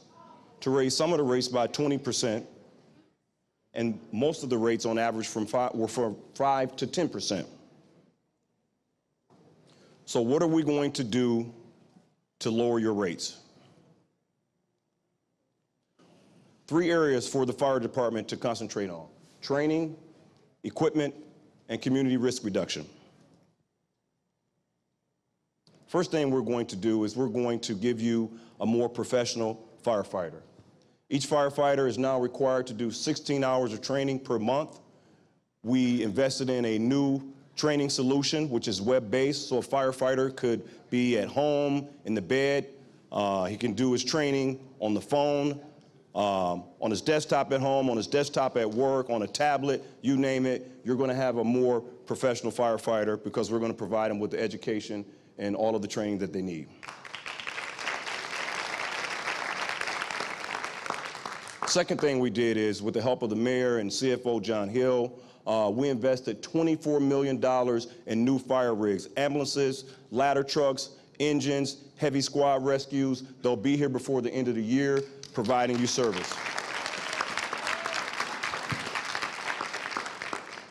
to raise some of the rates by 20%, and most of the rates on average were from 5 to 10%. So what are we going to do to lower your rates? 3 areas for the fire department to concentrate on: training, equipment, and community risk reduction. First thing we're going to do is we're going to give you a more professional firefighter. Each firefighter is now required to do 16 hours of training per month. We invested in a new training solution, which is web-based, so a firefighter could be at home, in the bed. He can do his training on the phone, on his desktop at home, on his desktop at work, on a tablet, you name it. You're going to have a more professional firefighter because we're going to provide them with the education and all of the training that they need. Second thing we did is, with the help of the mayor and CFO John Hill, we invested $24 million in new fire rigs, ambulances, ladder trucks, engines, heavy squad rescues. They'll be here before the end of the year, providing you service.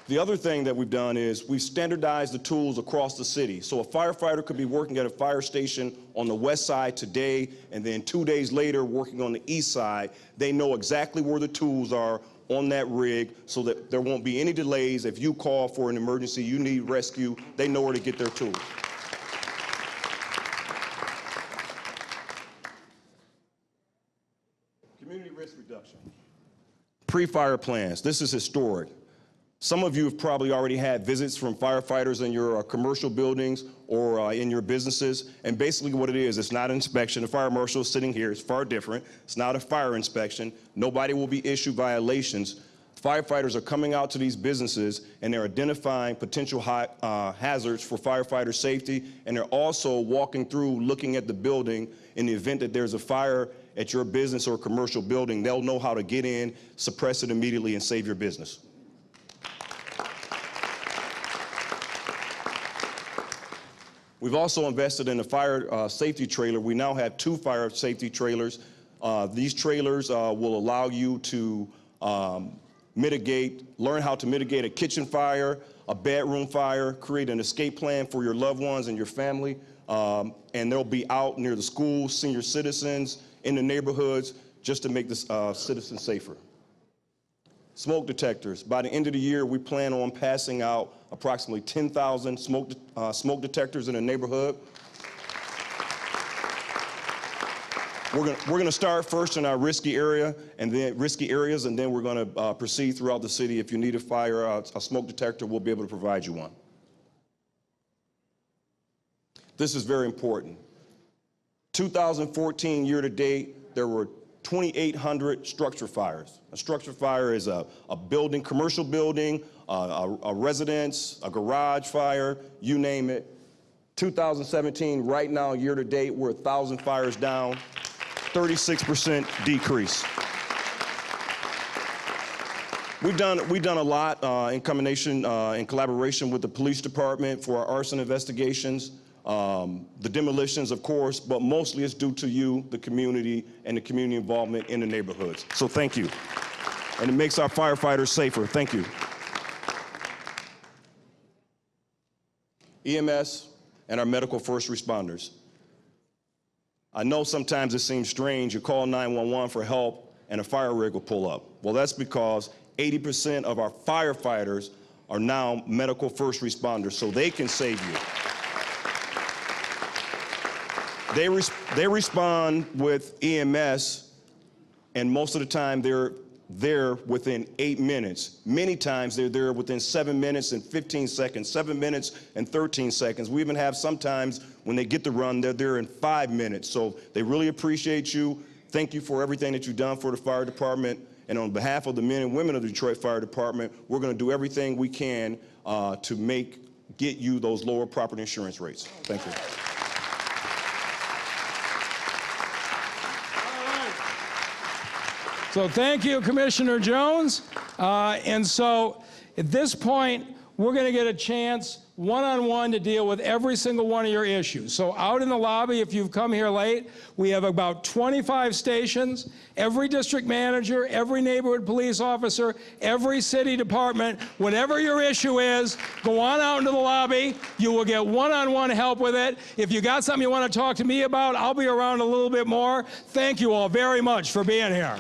The other thing that we've done is we've standardized the tools across the city. So a firefighter could be working at a fire station on the west side today, and then 2 days later working on the east side. They know exactly where the tools are on that rig so that there won't be any delays. If you call for an emergency, you need rescue, they know where to get their tools. Community risk reduction. Pre-fire plans. This is historic. Some of you have probably already had visits from firefighters in your commercial buildings or in your businesses. And basically what it is, it's not an inspection. The fire marshal is sitting here. It's far different. It's not a fire inspection. Nobody will be issued violations. Firefighters are coming out to these businesses and they're identifying potential hazards for firefighter safety. And they're also walking through, looking at the building. In the event that there's a fire at your business or commercial building, they'll know how to get in, suppress it immediately, and save your business. We've also invested in a fire safety trailer. We now have 2 fire safety trailers. These trailers will allow you to learn how to mitigate a kitchen fire, a bedroom fire, create an escape plan for your loved ones and your family. And they'll be out near the schools, senior citizens, in the neighborhoods, just to make the citizens safer. Smoke detectors. By the end of the year, we plan on passing out approximately 10,000 smoke detectors in the neighborhood. We're going to start first in our risky areas, and then we're going to proceed throughout the city. If you need a smoke detector, we'll be able to provide you one. This is very important. 2014 year to date, there were 2,800 structure fires. A structure fire is a building, commercial building, a residence, a garage fire, you name it. 2017, right now, year to date, we're 1,000 fires down, 36% decrease. We've done a lot in collaboration with the police department for our arson investigations. The demolitions, of course, but mostly it's due to you, the community, and the community involvement in the neighborhoods. So thank you. And it makes our firefighters safer. Thank you. EMS and our medical first responders. I know sometimes it seems strange. You call 911 for help and a fire rig will pull up. Well, that's because 80% of our firefighters are now medical first responders, so they can save you. They respond with EMS, and most of the time they're there within 8 minutes. Many times they're there within 7 minutes and 15 seconds, 7 minutes and 13 seconds. We even have sometimes when they get the run, they're there in 5 minutes. So they really appreciate you. Thank you for everything that you've done for the fire department. And on behalf of the men and women of the Detroit Fire Department, we're going to do everything we can to get you those lower property insurance rates. Thank you. So thank you, Commissioner Jones. And so at this point, we're going to get a chance one-on-one to deal with every single one of your issues. So out in the lobby, if you've come here late, we have about 25 stations. Every district manager, every neighborhood police officer, every city department, whatever your issue is, go on out into the lobby. You will get one-on-one help with it. If you got something you want to talk to me about, I'll be around a little bit more. Thank you all very much for being here.